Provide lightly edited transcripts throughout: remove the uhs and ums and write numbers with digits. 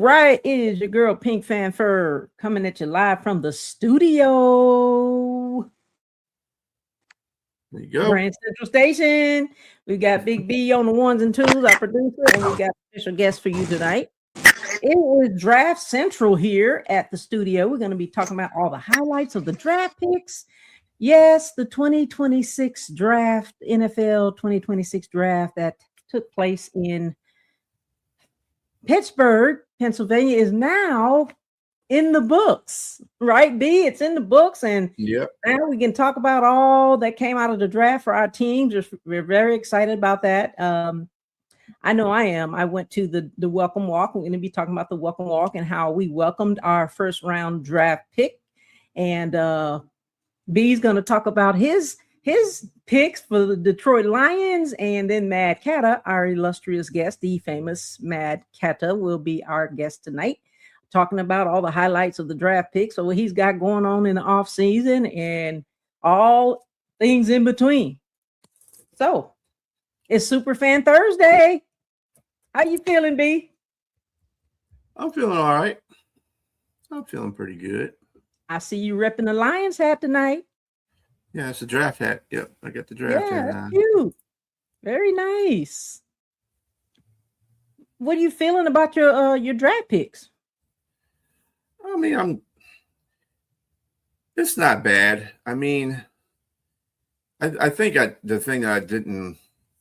right, it is your girl Pink Fanfur coming at you live from the studio. There you go. Brand Central Station. We got Big B on the ones and twos, our producer, and we got a special guest for you tonight. It is Draft Central here at the studio. We're going to be talking about all the highlights of the draft picks. Yes, the 2026 draft, NFL 2026 draft that took place in Pittsburgh, Pennsylvania, is now in the books, right, B? It's in the books, and Yep. now we can talk about all that came out of the draft for our team. Just we're very excited about that. I know I am. I went to the welcome walk. We're going to be talking about the welcome walk and how we welcomed our first round draft pick. And B's going to talk about his picks for the Detroit Lions, and then Mad Cattah, our illustrious guest, the famous Mad Cattah, will be our guest tonight, talking about all the highlights of the draft picks, so what he's got going on in the off season and all things in between. So it's Superfan Thursday. How you feeling, B? I'm feeling all right. I'm feeling pretty good. I see you repping the Lions hat tonight. Yeah, it's a draft hat. Yep, I got the draft hat That's on. cute. Very nice. What are you feeling about your draft picks? I mean, it's not bad. I mean, I think the thing that I didn't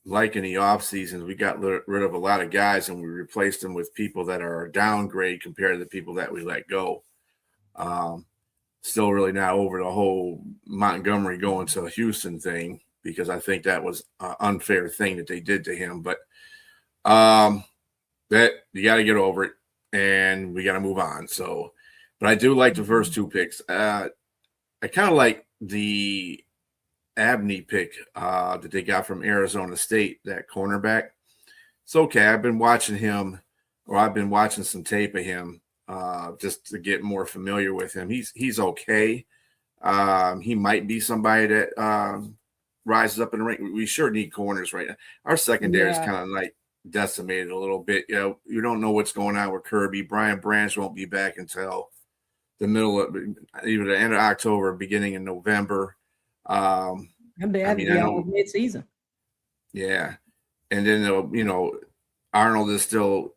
like in the off season, we got rid of a lot of guys and we replaced them with people that are a downgrade compared to the people that we let go. Still really not over the whole Montgomery going to Houston thing, because I think that was an unfair thing that they did to him. But that you got to get over it, and we got to move on. So, but I do like the first two picks. I kind of like the Abney pick that they got from Arizona State, that cornerback. It's okay. I've been watching him, or I've been watching some tape of him just to get more familiar with him. He's okay. He might be somebody that rises up in the rank. We sure need corners right now. Our secondary is kind of like decimated a little bit. You know, you don't know what's going on with Kirby. Brian Branch won't be back until the middle of either the end of October, beginning in November. I know mid-season. Yeah, and then Arnold is still,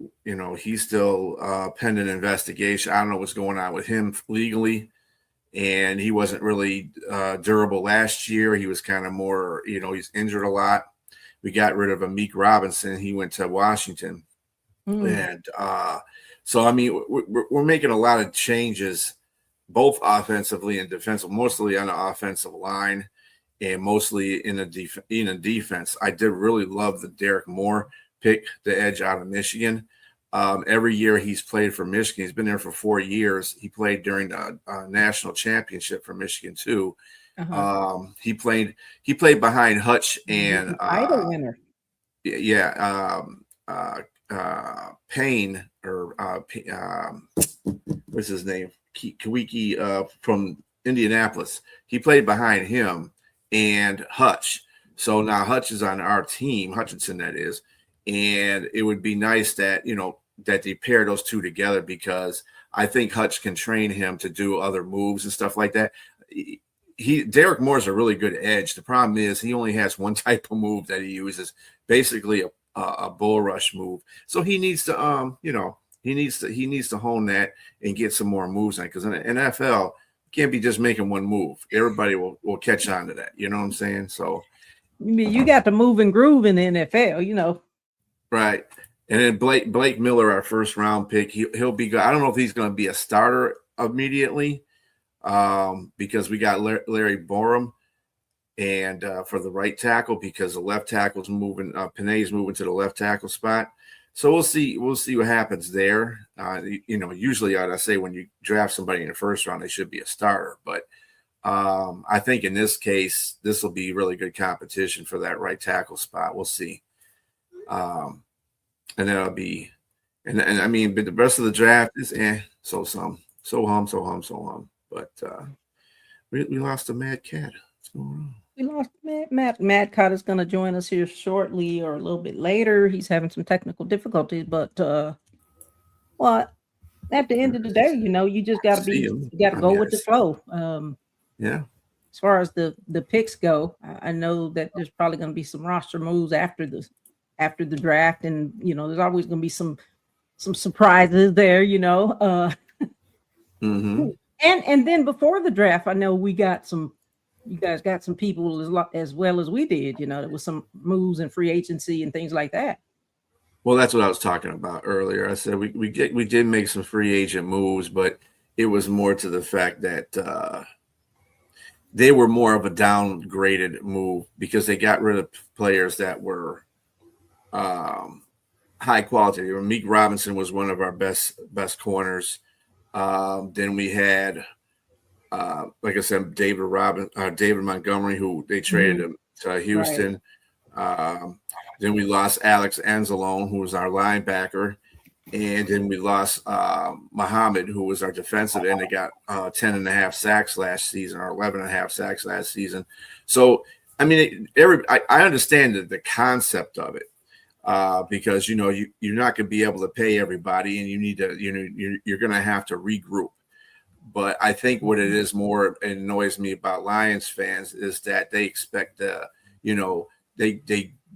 he's still pending investigation. I don't know what's going on with him legally, and he wasn't really durable last year. He was kind of more, he's injured a lot. We got rid of Amik Robinson. He went to Washington, and so I mean, we're making a lot of changes, both offensively and defensive, mostly on the offensive line, and mostly in the defense. I did really love the Derek Moore pick, the edge out of Michigan. Every year he's played for Michigan. He's been there for 4 years. He played during the national championship for Michigan too. He played behind Hutch and title winner. Payne, or what's his name? Kawiki from Indianapolis. He played behind him and Hutch. So now Hutch is on our team, Hutchinson that is. And it would be nice that, that they pair those two together, because I think Hutch can train him to do other moves and stuff like that. Derek Moore's a really good edge. The problem is he only has one type of move that he uses, basically a bull rush move. So he needs to, he needs to hone that and get some more moves on it, because in the NFL, you can't be just making one move. Everybody will catch on to that. You know what I'm saying? So you got to move and groove in the NFL, Right. And then Blake Miller, our first round pick, he'll be good. I don't know if he's going to be a starter immediately, because we got Larry Borum and for the right tackle, because the left tackle's moving. Panay's moving to the left tackle spot. So we'll see what happens there. Usually I say when you draft somebody in the first round, they should be a starter. But I think in this case, this will be really good competition for that right tackle spot. We'll see. And then it'll be, and I mean, but the rest of the draft is so hum. But we lost to Mad Cattah. What's going on? We lost Mad Cattah is going to join us here shortly or a little bit later. He's having some technical difficulties, but at the end of the day, you just got to you got to go with the flow. Yeah. As far as the picks go, I know that there's probably going to be some roster moves after the draft, and there's always going to be some surprises there. Mm-hmm. And then before the draft, I know you guys got some people as well as we did. There was some moves in free agency and things like that. Well, that's what I was talking about earlier. I said we did make some free agent moves, but it was more to the fact that they were more of a downgraded move because they got rid of players that were high quality. Meek Robinson was one of our best corners. Then we had, like I said, David Montgomery, who they traded him to Houston. Right. Then we lost Alex Anzalone, who was our linebacker. And then we lost Muhammad, who was our defensive end. They got 10.5 sacks last season, or 11.5 sacks last season. So, I mean, I understand the concept of it because you're not going to be able to pay everybody, and you need to you're going to have to regroup. But I think what it is more annoys me about Lions fans is that they expect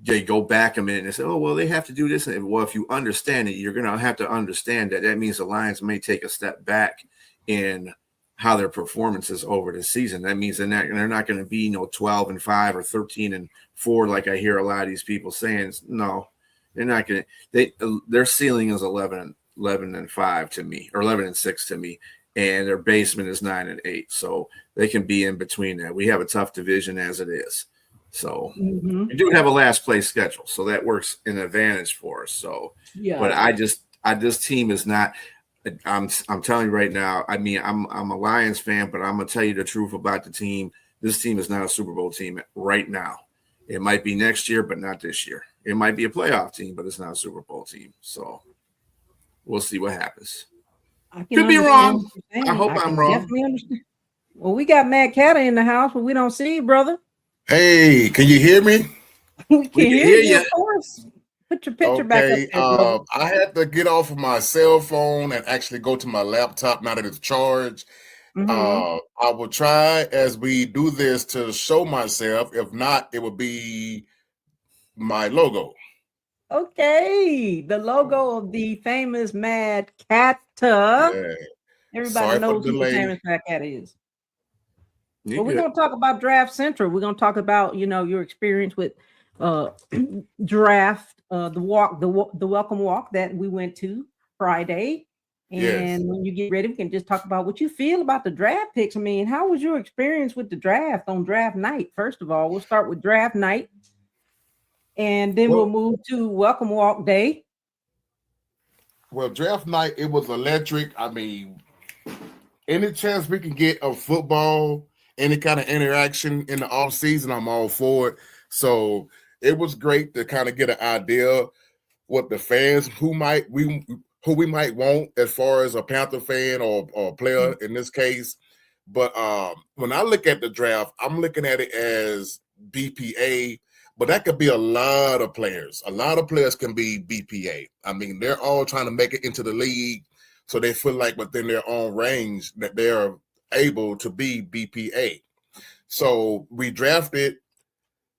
they go back a minute and say, oh, well, they have to do this. And well, if you understand it, you're going to have to understand that means the Lions may take a step back in how their performance is over the season. That means they're not going to be 12-5 or 13-4 like I hear a lot of these people saying. No, they're not going to. Their ceiling is 11-5 to me, or 11-6 to me, and their basement is 9-8. So they can be in between that. We have a tough division as it is. So we do have a last place schedule, so that works an advantage for us. So, yeah. But this team is not. I'm telling you right now. I mean, I'm a Lions fan, but I'm gonna tell you the truth about the team. This team is not a Super Bowl team right now. It might be next year, but not this year. It might be a playoff team, but it's not a Super Bowl team. So we'll see what happens. Could be wrong. I hope I'm wrong. Definitely understand. Well, we got Mad Cattah in the house, but we don't see you, brother. Hey, can you hear me? We can hear you, of course. Put your picture back up there, brother. I had to get off of my cell phone and actually go to my laptop now that it's charged. I will try as we do this to show myself. If not, it will be my logo. Okay, the logo of the famous Mad Cattah. Yeah. Everybody knows who the famous Mad Cattah is. But we're going to talk about Draft Central. We're going to talk about, your experience with draft, the welcome walk that we went to Friday. And when you get ready, we can just talk about what you feel about the draft picks. I mean, how was your experience with the draft on draft night? First of all, we'll start with draft night, and then we'll move to welcome walk day. Well, draft night, it was electric. I mean, any chance we can get of football, any kind of interaction in the off season, I'm all for it. So it was great to kind of get an idea what the fans who we might want as far as a Panther fan or player in this case. But when I look at the draft, I'm looking at it as BPA, but that could be a lot of players. A lot of players can be BPA. I mean, they're all trying to make it into the league, so they feel like within their own range that they're able to be BPA. So we drafted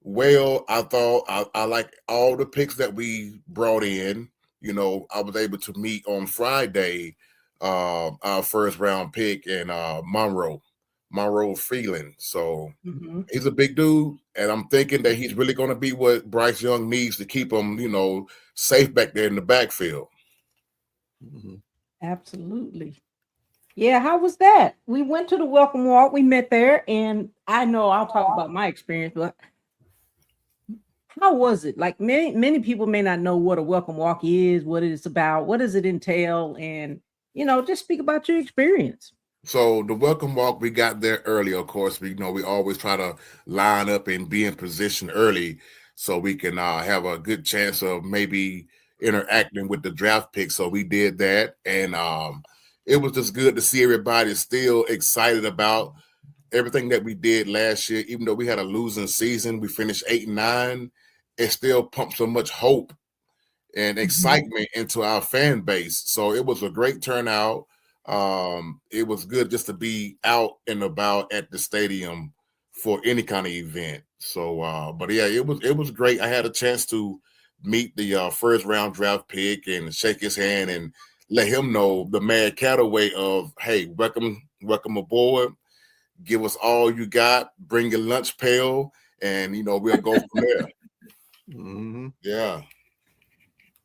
well. I thought I like all the picks that we brought in. I was able to meet on Friday our first round pick in Monroe Freeland. So he's a big dude, and I'm thinking that he's really going to be what Bryce Young needs to keep him, safe back there in the backfield. Absolutely. Yeah, how was that? We went to the welcome walk. We met there, and I know I'll talk about my experience, but how was it? Like many people may not know what a welcome walk is, what it's about, what does it entail, and just speak about your experience. So the welcome walk, we got there early. Of course, we always try to line up and be in position early so we can have a good chance of maybe interacting with the draft pick. So we did that, and it was just good to see everybody still excited about everything that we did last year. Even though we had a losing season, we finished 8-9. It still pumped so much hope and excitement into our fan base. So it was a great turnout. It was good just to be out and about at the stadium for any kind of event. So, but yeah, it was great. I had a chance to meet the first round draft pick and shake his hand and let him know the Mad Cattah way of, hey, welcome aboard. Give us all you got. Bring your lunch pail, and we'll go from there. Yeah.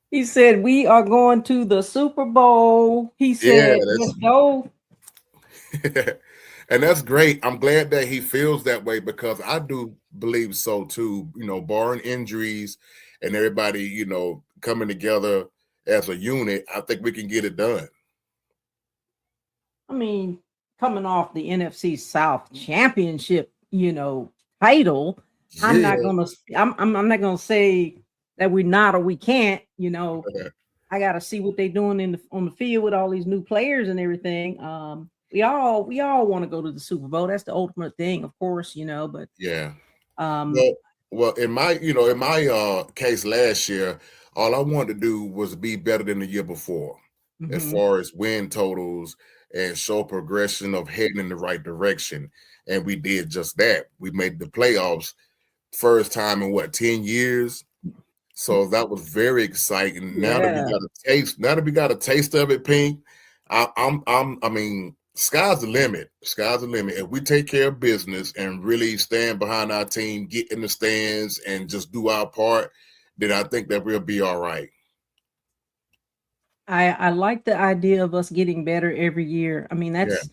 He said, we are going to the Super Bowl. He said, let's go. And that's great. I'm glad that he feels that way because I do believe so too, barring injuries and everybody, coming together as a unit, I think we can get it done. I mean, coming off the NFC South Championship, title, yeah. I'm not gonna say that we're not or we can't, I gotta see what they're doing on the field with all these new players and everything. We all want to go to the Super Bowl. That's the ultimate thing, of course, but yeah. Well, in my case last year, all I wanted to do was be better than the year before, as far as win totals and show progression of heading in the right direction. And we did just that. We made the playoffs first time in 10 years. So that was very exciting. Now that we got a taste of it, Pink, I mean, sky's the limit. Sky's the limit. If we take care of business and really stand behind our team, get in the stands and just do our part, then I think that we'll be all right. I like the idea of us getting better every year. I mean, that's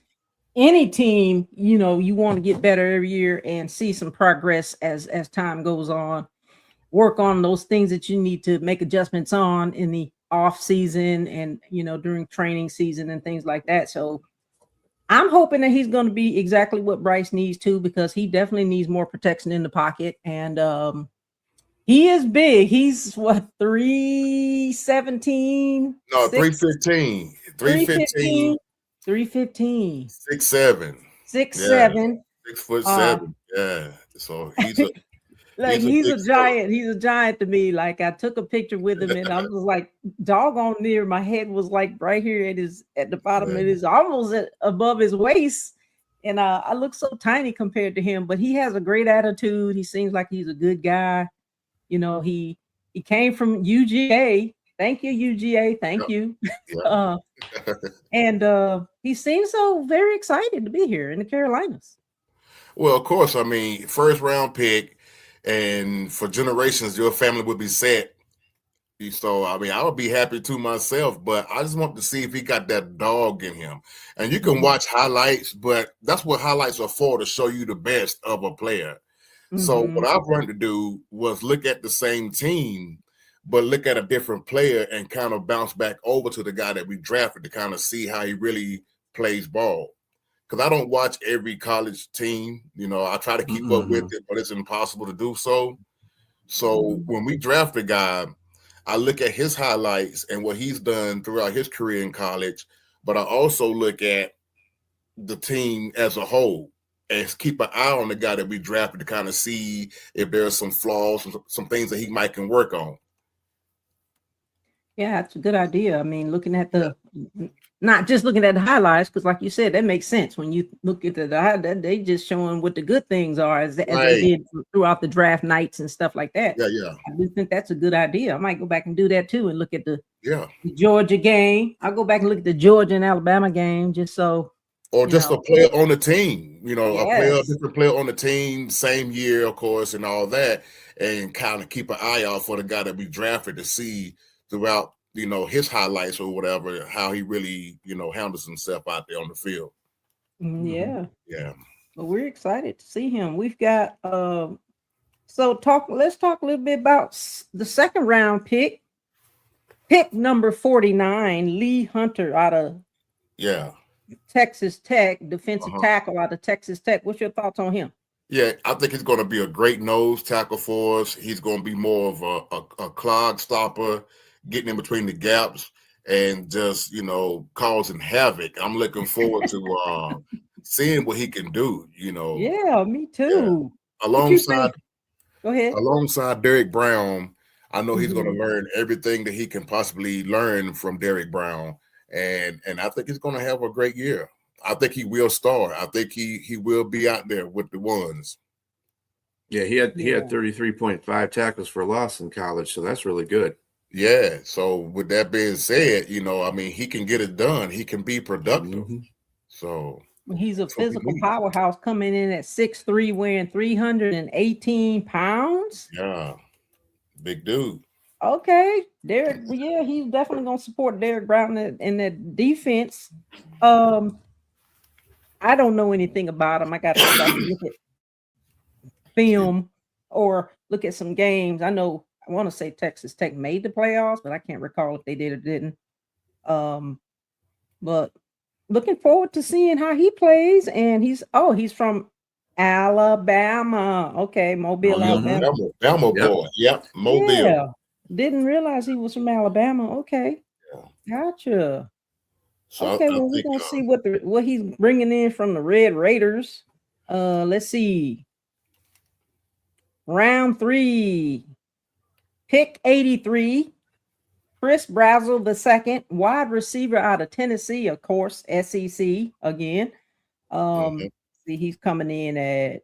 any team, you want to get better every year and see some progress as time goes on. Work on those things that you need to make adjustments on in the off season and, during training season and things like that. So I'm hoping that he's going to be exactly what Bryce needs to, because he definitely needs more protection in the pocket. And he is big. He's 317? No, 315. 315. 315. 6'7". 6'7". 6'7". Yeah. So he's a he's a giant. He's a giant to me. Like, I took a picture with him and I was like, doggone near. My head was like right here at the bottom. It is almost above his waist. And I look so tiny compared to him, but he has a great attitude. He seems like he's a good guy. He came from UGA. Thank you, UGA. Thank you. And he seems so very excited to be here in the Carolinas. Well, of course. I mean, first round pick. And for generations, your family would be set. So, I mean, I would be happy too myself, but I just want to see if he got that dog in him. And you can watch highlights, but that's what highlights are for, to show you the best of a player. So what I've learned to do was look at the same team, but look at a different player and kind of bounce back over to the guy that we drafted to kind of see how he really plays ball. Because I don't watch every college team. I try to keep up with it, but it's impossible to do so. So when we draft a guy, I look at his highlights and what he's done throughout his career in college, but I also look at the team as a whole and keep an eye on the guy that we drafted to kind of see if there are some flaws, some things that he might can work on. Yeah, that's a good idea. I mean, looking at not just looking at the highlights, because like you said, that makes sense. When you look at they just showing what the good things are as they did throughout the draft nights and stuff like that. Yeah. I do think that's a good idea. I might go back and do that too and look at the Georgia game. I'll go back and look at the Georgia and Alabama game just so. Or just a player on the team, a different player on the team, same year, of course, and all that, and kind of keep an eye out for the guy that we drafted to see throughout, his highlights or whatever, how he really, handles himself out there on the field. Yeah. Yeah. Well, we're excited to see him. We've got let's talk a little bit about the second round pick number 49, Lee Hunter out of Texas Tech, defensive tackle out of Texas Tech. What's your thoughts on him? Yeah, I think he's going to be a great nose tackle for us. He's going to be more of a clog stopper, getting in between the gaps and just, causing havoc. I'm looking forward to seeing what he can do, Yeah, me too. Yeah. Alongside Derek Brown, I know he's going to learn everything that he can possibly learn from Derek Brown, and I think he's going to have a great year. I think he will start. I think he will be out there with the ones. Yeah, he had 33.5 tackles for loss in college, so that's really good. Yeah. So with that being said, I mean, he can get it done. He can be productive. So he's a physical powerhouse coming in at 6'3", weighing 318 pounds. Yeah, big dude. Okay, Derek. Yeah, he's definitely gonna support Derek Brown in that defense. I don't know anything about him. I got to go back and look at film or look at some games. I know I want to say Texas Tech made the playoffs, but I can't recall if they did or didn't. But looking forward to seeing how he plays. And he's from Alabama. Okay, Mobile, Alabama. Alabama boy. Yep, Mobile. Yeah. Didn't realize he was from Alabama. Okay, gotcha. So okay, well, we're gonna see what he's bringing in from the Red Raiders. Let's see. Round 3, pick 83. Chris Brazzell II, wide receiver out of Tennessee, of course, SEC again. See, he's coming in at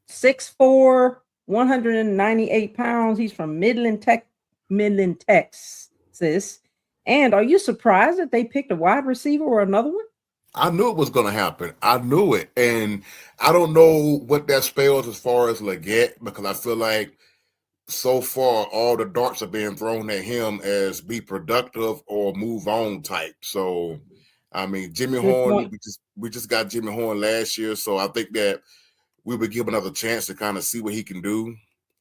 6'4", 198 pounds. He's from Midland, Texas. And are you surprised that they picked a wide receiver or another one? I knew it was going to happen. I knew it. And I don't know what that spells as far as Leggett, because I feel like so far all the darts are being thrown at him as be productive or move on type. So, I mean, Jimmy Horn, we just got Jimmy Horn last year. So I think that we would give another chance to kind of see what he can do,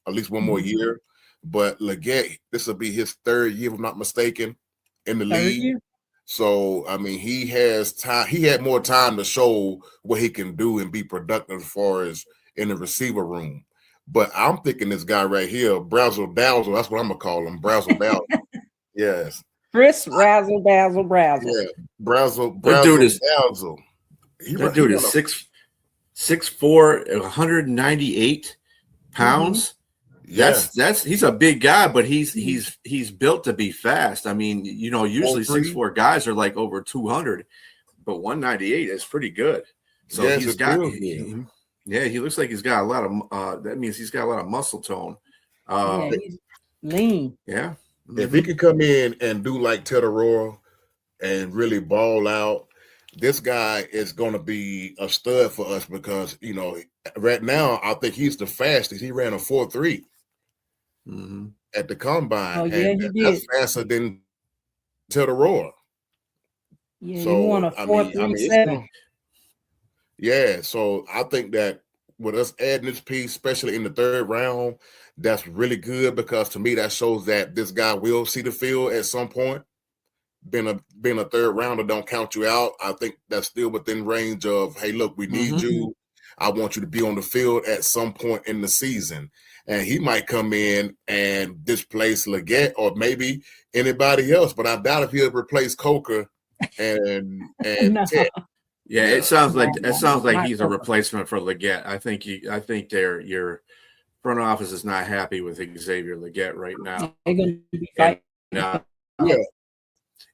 at least one more year. But Leggett, this will be his 3rd year, if I'm not mistaken, in the league. So, I mean, he has time. He had more time to show what he can do and be productive as far as in the receiver room. But I'm thinking this guy right here, Brazzell Dazzle. That's what I'm going to call him, Brazzell Dazzle. Yes. Chris Brazzell. Yeah, Brazzell Dazzle. That dude is 6'4", 198 pounds. He's a big guy, but he's built to be fast. I mean, usually 6'4" guys are like over 200, but 198 is pretty good. So he's got, he looks like he's got a lot of. That means he's got a lot of muscle tone. He's lean. Yeah. If he could come in and do like Teteroa and really ball out, this guy is going to be a stud for us because right now I think he's the fastest. He ran a 4.3. At the combine. Oh, yeah, he did. That's faster than Teteroa. Yeah, so, he won a 4.37. Yeah, so I think that with us adding this piece, especially in the 3rd round, that's really good because to me that shows that this guy will see the field at some point. Being a 3rd rounder don't count you out. I think that's still within range of, hey, look, we need you. I want you to be on the field at some point in the season. And he might come in and displace Leggett or maybe anybody else, but I doubt if he'll replace Coker and Ted. Yeah, it sounds like he's a replacement for Leggett. I think your front office is not happy with Xavier Leggett right now. They're going to be fighting. They're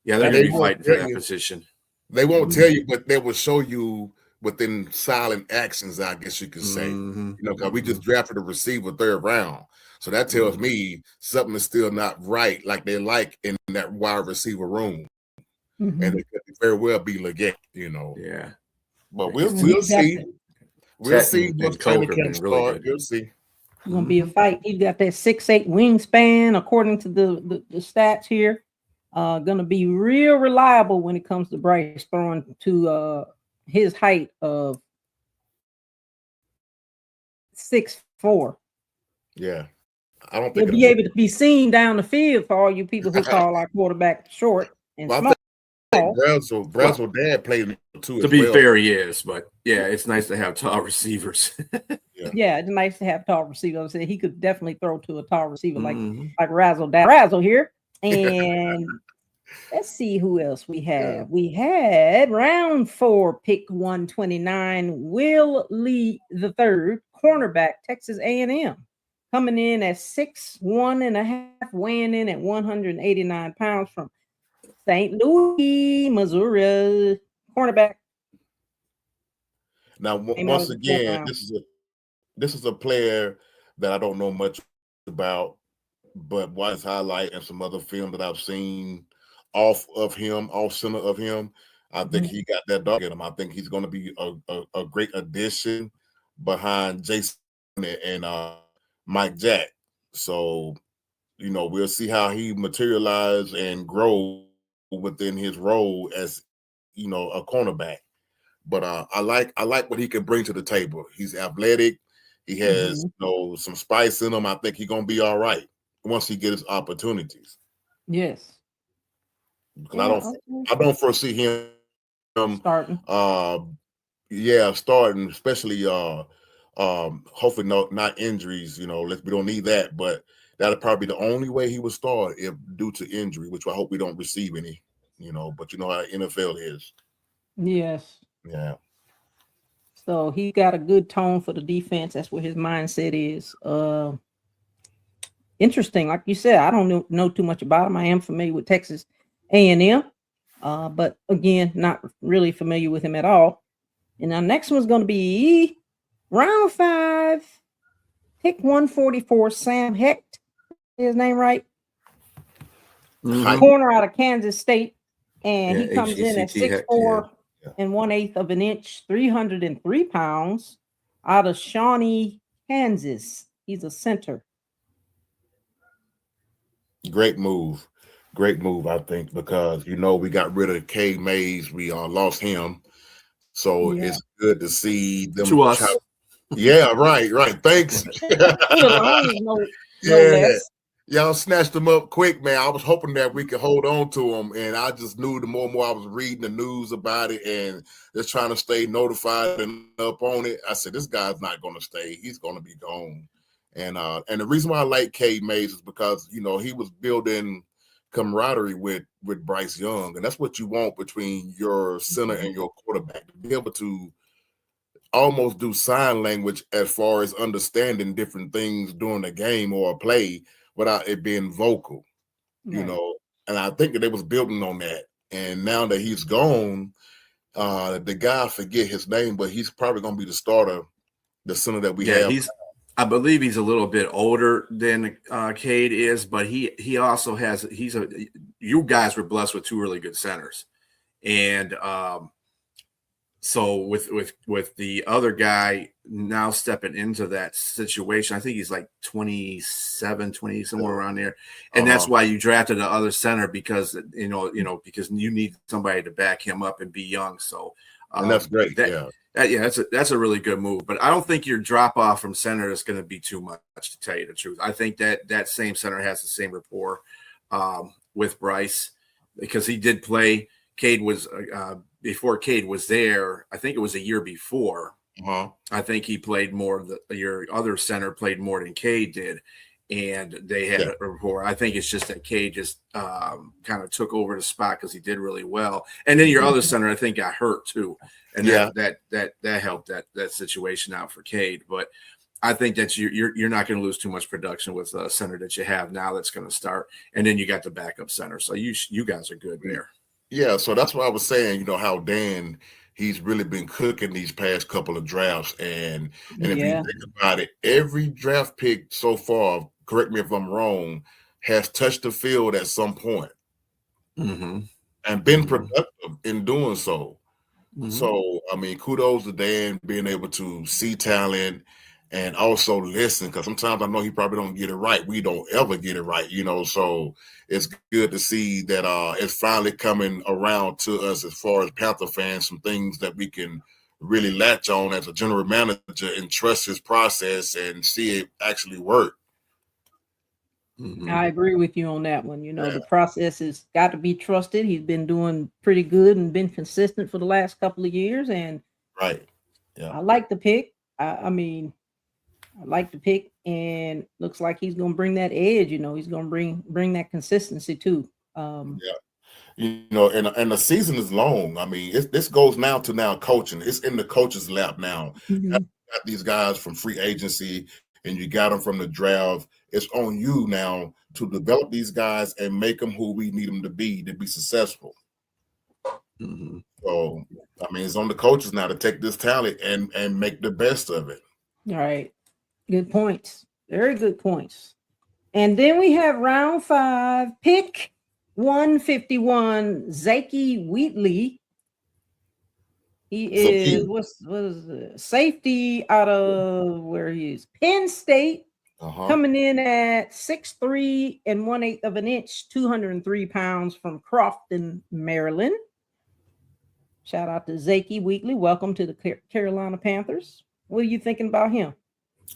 going to be fighting for that position. They won't tell you, but they will show you within silent actions, I guess you could say. Because we just drafted a receiver 3rd round. So that tells me something is still not right, like they like in that wide receiver room. And it could very well be Leggett, Yeah. But we'll see. We'll see what training camp start. We'll see. It's going to be a fight. He's got that 6'8" wingspan, according to the stats here. Going to be real reliable when it comes to Bryce throwing to his height of 6'4". Yeah. I don't think he'll be able to be seen down the field for all you people who call our quarterback short and small. Brazzell dad played too. To be fair, he is, but it's nice to have tall receivers. Yeah, it's nice to have tall receivers. He could definitely throw to a tall receiver like Razzle here. And let's see who else we have. We had round 4, pick 129, Will Lee III, cornerback, Texas A&M. coming in at 6'1.5", weighing in at 189 pounds from St. Louis, Missouri. Cornerback. Now, Came out once of the fourth again, round. this is a player that I don't know much about, but watch his highlight and some other film that I've seen off center of him. I think he got that dog in him. I think he's going to be a great addition behind Jason and Mike Jack. So, we'll see how he materialize and grow within his role as, a cornerback. But I like what he can bring to the table. He's athletic. He has some spice in him. I think he's gonna be all right once he gets his opportunities. Yes. Because I don't foresee him starting. Starting, especially hopefully not injuries. We don't need that, but that'll probably be the only way he would start if due to injury, which I hope we don't receive any. But you know how NFL is. Yes. Yeah. So he got a good tone for the defense. That's where his mindset is. Interesting. Like you said, I don't know too much about him. I am familiar with Texas A&M, but again, not really familiar with him at all. And our next one's going to be round 5, pick 144, Sam Hecht. His name right? Corner out of Kansas State. And he comes in at 6'4" and 1/8 of an inch, 303 pounds, out of Shawnee, Kansas. He's a center. Great move, I think, because we got rid of K Mays, we lost him, so it's good to see them. To us. Yeah, right. Thanks. Y'all snatched them up quick, man. I was hoping that we could hold on to them, and I just knew the more and more I was reading the news about it and just trying to stay notified and up on it. I said, this guy's not going to stay. He's going to be gone. And the reason why I like Cade Mays is because, he was building camaraderie with Bryce Young, and that's what you want between your center and your quarterback, to be able to almost do sign language as far as understanding different things during a game or a play without it being vocal, and I think that they was building on that. And now that he's gone, the guy, I forget his name, but he's probably going to be the starter, the center that we have. I believe he's a little bit older than Cade is, but he also has, you guys were blessed with 2 really good centers. And so with the other guy now stepping into that situation, I think he's like 27, 20, somewhere around there. And that's why you drafted the other center, because, because you need somebody to back him up and be young. So and that's great. That's a really good move. But I don't think your drop off from center is going to be too much, to tell you the truth. I think that same center has the same rapport with Bryce, because he did play. Cade was before Cade was there. I think it was a year before. I think he played more. Your other center played more than Cade did, and they had a rapport. I think it's just that Cade just kind of took over the spot because he did really well. And then your other center, I think, got hurt too, and that helped that situation out for Cade. But I think that you're not going to lose too much production with the center that you have now that's going to start, and then you got the backup center. So you guys are good there. Yeah, so that's what I was saying, how Dan, he's really been cooking these past couple of drafts. And if you think about it, every draft pick so far, correct me if I'm wrong, has touched the field at some point and been productive in doing so. So, I mean, kudos to Dan being able to see talent and also listen, because sometimes I know he probably don't get it right. We don't ever get it right, so it's good to see that it's finally coming around to us as far as Panther fans, some things that we can really latch on as a general manager and trust his process and see it actually work. I agree with you on that one. The process has got to be trusted. He's been doing pretty good and been consistent for the last couple of years. And I like the pick. I like the pick, and looks like he's going to bring that edge. He's going to bring that consistency too. And the season is long. I mean, this goes now to coaching. It's in the coach's lap now. Got these guys from free agency and you got them from the draft. It's on you now to develop these guys and make them who we need them to be successful. Mm-hmm. So, I mean, it's on the coaches now to take this talent and make the best of it. All right. Good points. Very good points. And then we have round 5, pick 151, Zakey Wheatley. He is what is it? Safety out of where he is, Penn State, coming in at 6'3" and 1/8 of an inch, 203 pounds from Crofton, Maryland. Shout out to Zakey Wheatley. Welcome to the Carolina Panthers. What are you thinking about him?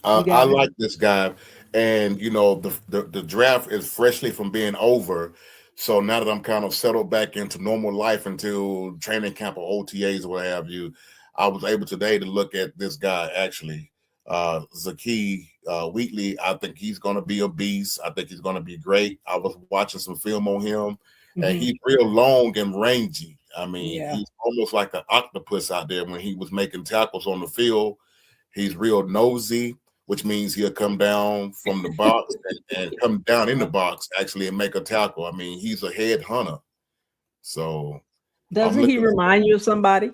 I like this guy, and the draft is freshly from being over. So now that I'm kind of settled back into normal life until training camp or OTAs or what have you, I was able today to look at this guy actually, Zakey Wheatley. I think he's going to be a beast. I think he's going to be great. I was watching some film on him, and he's real long and rangy. I mean, he's almost like an octopus out there when he was making tackles on the field. He's real nosy, which means he'll come down from the box and come down in the box actually and make a tackle. I mean, he's a head hunter. So doesn't he remind you of somebody?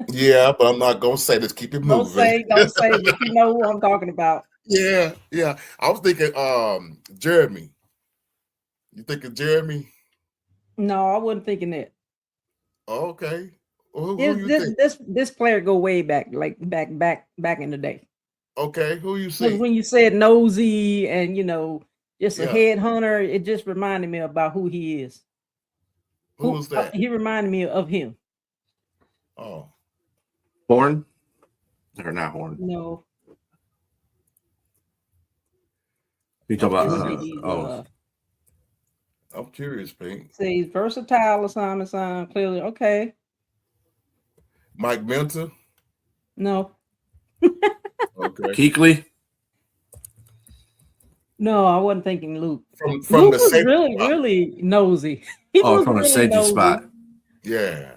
Yeah, but I'm not gonna say this. Keep it moving. Don't say, but you know who I'm talking about. Yeah. I was thinking Jeremy. You thinking Jeremy? No, I wasn't thinking that. Oh, okay. Well, who you think? This player go way back, like back in the day. Okay, who you see? When you said nosy and just a head hunter, it just reminded me about who he is. Who was that? He reminded me of him. Oh, Horn or not Horn? No. You talk about? I'm curious, Pink. Say he's versatile, assignment clearly. Okay. Mike Minter? No. Okay. Keekly? No, I wasn't thinking Luke. From Luke the was safety really nosy. From the safety spot. Yeah.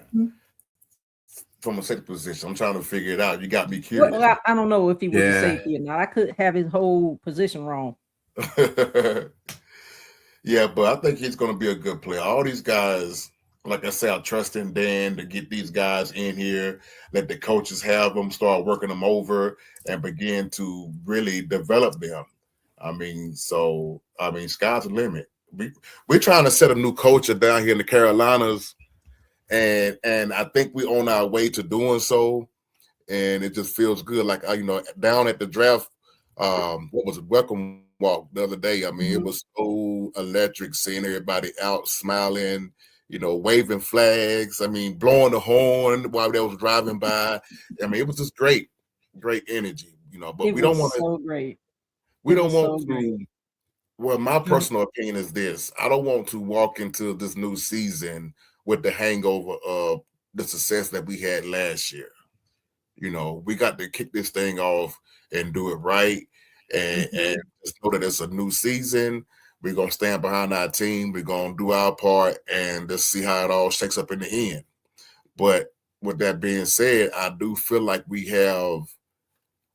From a safety position. I'm trying to figure it out. You got me curious. Well, I don't know if he was a safety or not. I could have his whole position wrong. Yeah, but I think he's going to be a good player. All these guys, like I said, I trust in Dan to get these guys in here, let the coaches have them, start working them over, and begin to really develop them. I mean, sky's the limit. We're trying to set a new culture down here in the Carolinas, and I think we're on our way to doing so. And it just feels good. Like down at the draft, what was it, welcome walk the other day? I mean, it was so electric seeing everybody out smiling, waving flags. I mean, blowing the horn while they was driving by. I mean, it was just great energy. But we don't want to. So great. We don't want to. Well, my personal opinion is this: I don't want to walk into this new season with the hangover of the success that we had last year. We got to kick this thing off and do it right, and just know that it's a new season. We're gonna stand behind our team. We're gonna do our part, and just see how it all shakes up in the end. But with that being said, I do feel like we have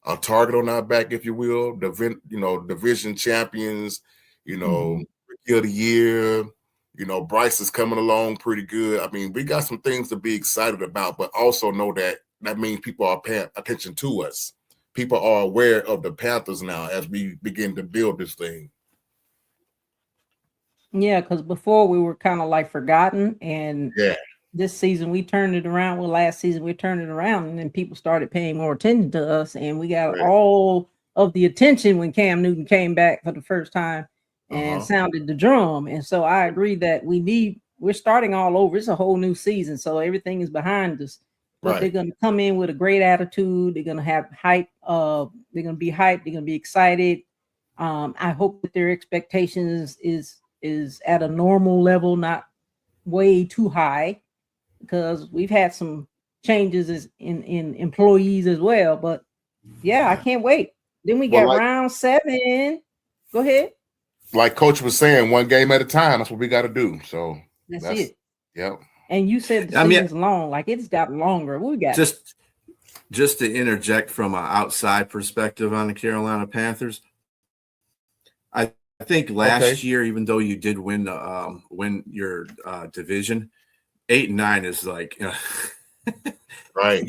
a target on our back, if you will. Division champions. Rookie of the year. Bryce is coming along pretty good. I mean, we got some things to be excited about, but also know that means people are paying attention to us. People are aware of the Panthers now as we begin to build this thing. Yeah, because before we were kind of like forgotten, and this season we turned it around. Well, last season we turned it around, and then people started paying more attention to us, and we got all of the attention when Cam Newton came back for the first time and sounded the drum. And so I agree that we're starting all over. It's a whole new season, so everything is behind us. But they're going to come in with a great attitude. They're going to have hype. They're going to be hyped. They're going to be excited. I hope that their expectations is at a normal level, not way too high, because we've had some changes in employees as well. But yeah, I can't wait. Then we got round 7. Go ahead. Like Coach was saying, one game at a time. That's what we got to do. So that's it. Yep. And you said the season's long, like it's got longer. We got just just to interject from an outside perspective on the Carolina Panthers, I think last year, even though you did win your division, 8-9 is like right.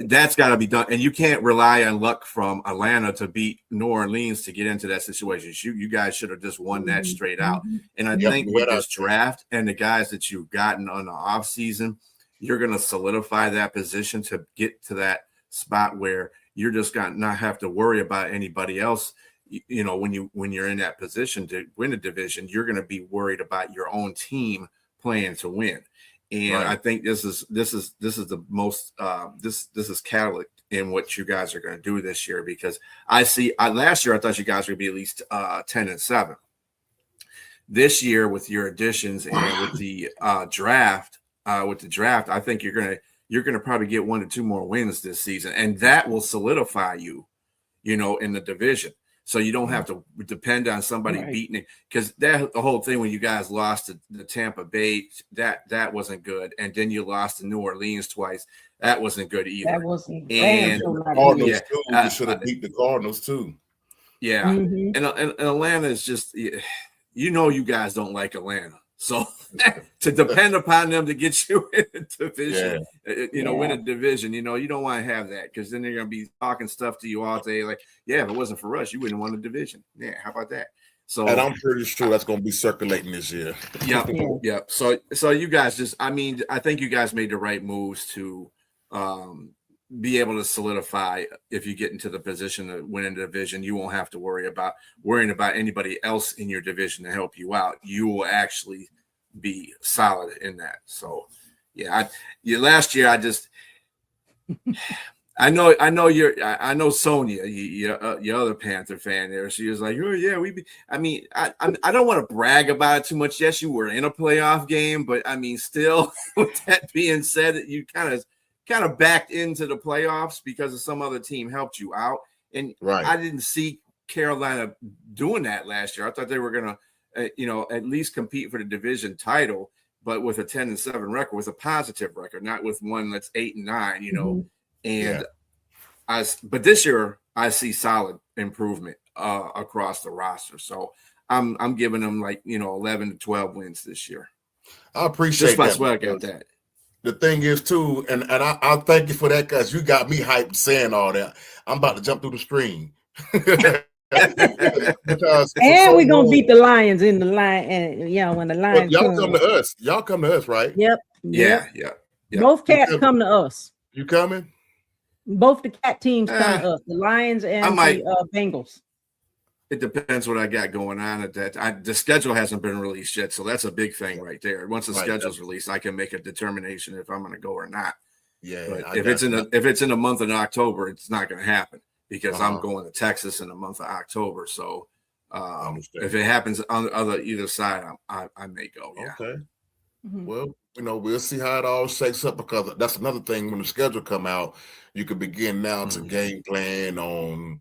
That's got to be done, and you can't rely on luck from Atlanta to beat New Orleans to get into that situation. You guys should have just won that straight out. And I think with this draft and the guys that you've gotten on the offseason, you're going to solidify that position to get to that spot where you're just going to not have to worry about anybody else. You know, when you're in that position to win a division, you're going to be worried about your own team playing to win. And I think this is the most this is catalytic in what you guys are going to do this year, because last year I thought you guys would be at least 10-7. This year with your additions and with the draft, I think you're gonna probably get 1 to 2 more wins this season, and that will solidify you, in the division. So you don't have to depend on somebody beating it, because the whole thing when you guys lost to the Tampa Bay, that wasn't good, and then you lost to New Orleans twice. That wasn't good either. That wasn't. And Cardinals too. You should have beat the Cardinals too. Yeah, and Atlanta is just, you guys don't like Atlanta, so to depend upon them to get you in a division, win a division, you don't want to have that, because then they're going to be talking stuff to you all day like, if it wasn't for us, you wouldn't want a division. Yeah, how about that? So, and I'm pretty sure that's going to be circulating this year. Yeah. So you guys just, I think you guys made the right moves to be able to solidify. If you get into the position to win a division, you won't have to worrying about anybody else in your division to help you out. You will actually be solid in that. So, last year I know Sonia, your other Panther fan there. She was like, oh yeah, I don't want to brag about it too much. Yes, you were in a playoff game, but still, with that being said, you kind of backed into the playoffs because of some other team helped you out. And I didn't see Carolina doing that last year. I thought they were going to, at least compete for the division title, but with a 10-7 record, with a positive record, not with one that's 8-9, but this year I see solid improvement across the roster. So I'm giving them 11 to 12 wins this year. I appreciate that. I got that. The thing is too, and I'll thank you for that, because you got me hyped saying all that. I'm about to jump through the screen. And we're gonna beat the Lions in the line, and when the Lions y'all come to us, right? Yep. Yeah. Both cats come to us. You coming? Both the cat teams come to us, the Lions and the Bengals. It depends what I got going on at that. The schedule hasn't been released yet, so that's a big thing right there. Once the schedule's released, I can make a determination if I'm going to go or not. Yeah, but if it's in the month of October, it's not going to happen, because I'm going to Texas in the month of October. So if it happens on either side, I may go. Yeah. Okay. Mm-hmm. Well, we'll see how it all shakes up, because that's another thing. When the schedule come out, you can begin now to game plan on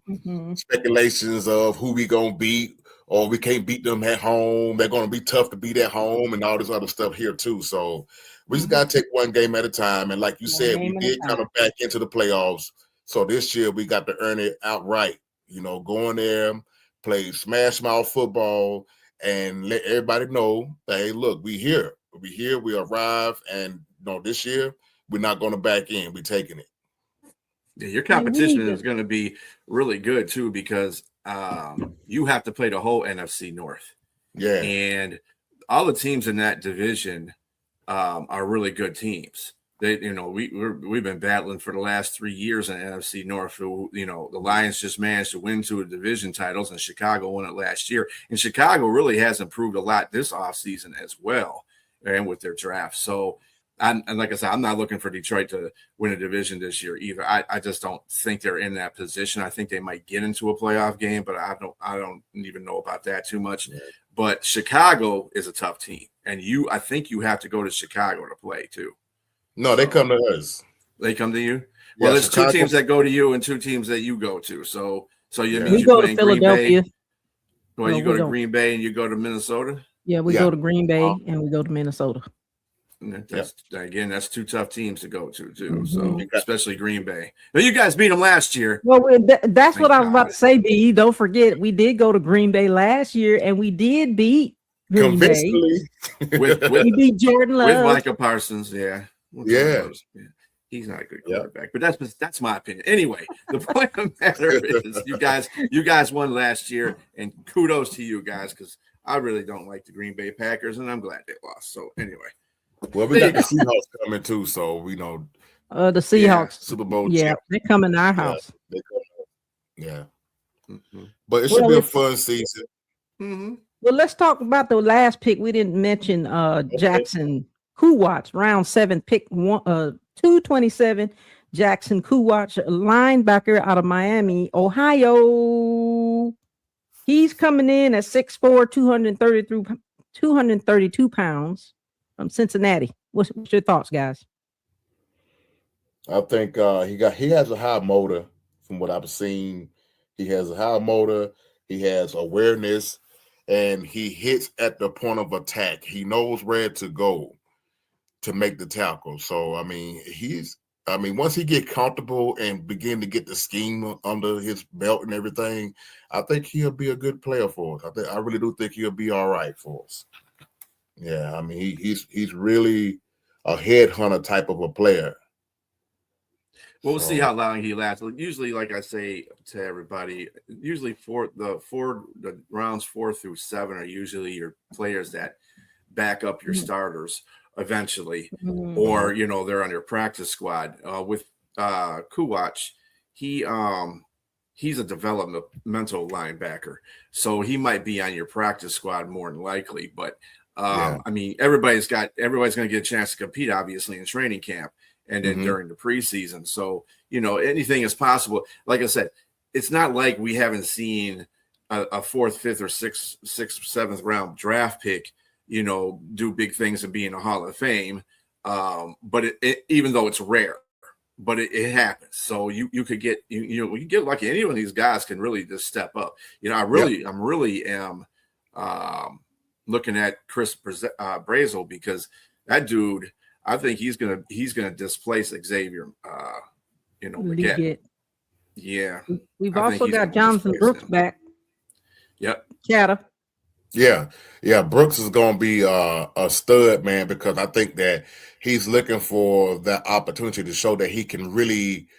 speculations of who we gonna beat, or we can't beat them at home. They're gonna be tough to beat at home, and all this other stuff here too. So we just gotta take one game at a time. And like you said, we did kind of back into the playoffs. So this year we got to earn it outright. Go in there, play smash mouth football, and let everybody know that, hey, look, we here. We arrive, and this year we're not going to back in. We're taking it. Yeah, your competition is going to be really good too, because you have to play the whole NFC North. Yeah, and all the teams in that division are really good teams. They, we've been battling for the last 3 years in NFC North. The Lions just managed to win 2 division titles, and Chicago won it last year. And Chicago really has improved a lot this offseason as well, and with their draft. So, and like I said, I'm not looking for Detroit to win a division this year either. I just don't think they're in that position. I think they might get into a playoff game, but I don't even know about that too much. Yeah. But Chicago is a tough team, and I think you have to go to Chicago to play too. No, they come to us. They come to you? Well, there's Chicago. 2 teams that go to you and 2 teams that you go to. So you go to Philadelphia. Well, you go to Green Bay and you go to Minnesota? Yeah, we go to Green Bay and we go to Minnesota. That's two tough teams to go to too. Mhm. So especially Green Bay. Now you guys beat them last year. Well, that's what I was about God. to say, B. Don't forget, we did go to Green Bay last year, and we did beat Green Bay. with We beat Jordan Love. with Micah Parsons. Yeah. He's not a good quarterback, but that's my opinion. Anyway, the point of the matter is you guys won last year, and kudos to you guys, because I really don't like the Green Bay Packers, and I'm glad they lost. So anyway. Well, we got the Seahawks coming too, so we know the Seahawks Super Bowl. Yeah, they come in our house. Yeah. Mm-hmm. But it should be a fun season. Mm-hmm. Well, let's talk about the last pick. We didn't mention Jackson Kuwatch, round 7 pick 227. Jackson Kuwatch, linebacker out of Miami, Ohio. He's coming in at 6'4", 232 pounds from Cincinnati. What's your thoughts, guys? I think he has a high motor from what I've seen. He has a high motor. He has awareness, and he hits at the point of attack. He knows where to go to make the tackle. So, once he get comfortable and begin to get the scheme under his belt and everything, I think he'll be a good player for us. I really do think he'll be all right for us. Yeah, he's really a headhunter type of a player. We'll see how long he lasts. Usually, like I say to everybody, usually the rounds 4 through 7 are usually your players that back up your starters eventually, or they're on your practice squad. With Kuwatch, he's a developmental linebacker, so he might be on your practice squad more than likely. But everybody's going to get a chance to compete, obviously, in training camp. And then during the preseason. So, anything is possible. Like I said, it's not like we haven't seen a 4th, 5th, or 6th, 7th round draft pick, do big things and be in the Hall of Fame. But it even though it's rare, but it happens. So you could get, you get lucky. Any one of these guys can really just step up. I'm really looking at Chris Brazel, because that dude, I think he's gonna displace Xavier. Leggett. Yeah. We've also got Jonathan Brooks back. Yep. Cattah. Yeah. Brooks is gonna be a stud, man, because I think that he's looking for that opportunity to show that he can really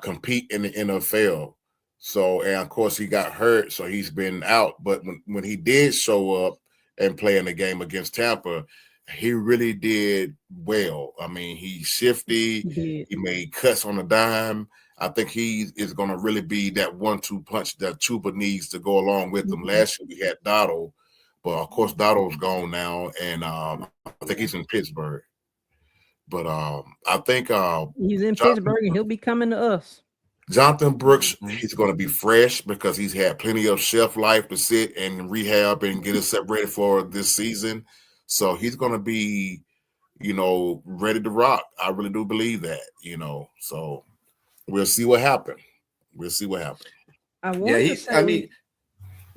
compete in the NFL. So, and of course, he got hurt, so he's been out. But when he did show up and play in the game against Tampa, he really did well. He's shifty. He made cuts on a dime. I think he is going to really be that 1-2 punch that Chuba needs to go along with him. Last year we had Dotto, but of course Dotto's gone now, and I think he's in Pittsburgh. But I think he's in Pittsburgh, and he'll be coming to us. Jonathan Brooks, he's going to be fresh because he's had plenty of shelf life to sit and rehab and get himself ready for this season. So he's going to be, ready to rock. I really do believe that, So we'll see what happens. Go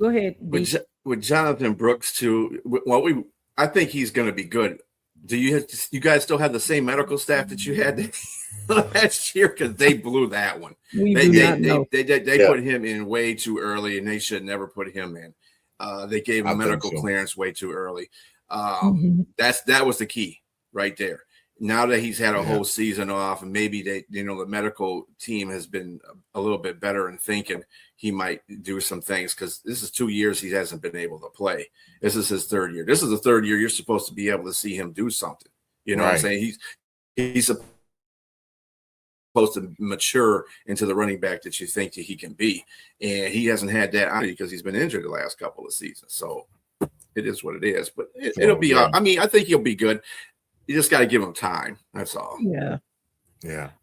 ahead. With Jonathan Brooks too. I think he's going to be good. Do you guys still have the same medical staff that you had last year? Because they blew that one. They put him in way too early, and they should never put him in. They gave him medical clearance way too early. That was the key right there. Now that he's had a whole season off, and maybe the medical team has been a little bit better in thinking he might do some things, because this is 2 years he hasn't been able to play. This is his 3rd year. This is the 3rd year you're supposed to be able to see him do something. You know what I'm saying? He's supposed to mature into the running back that you think that he can be, and he hasn't had that because he's been injured the last couple of seasons. So it is what it is, but it'll be. I think he'll be good. You just got to give him time. That's all. Yeah.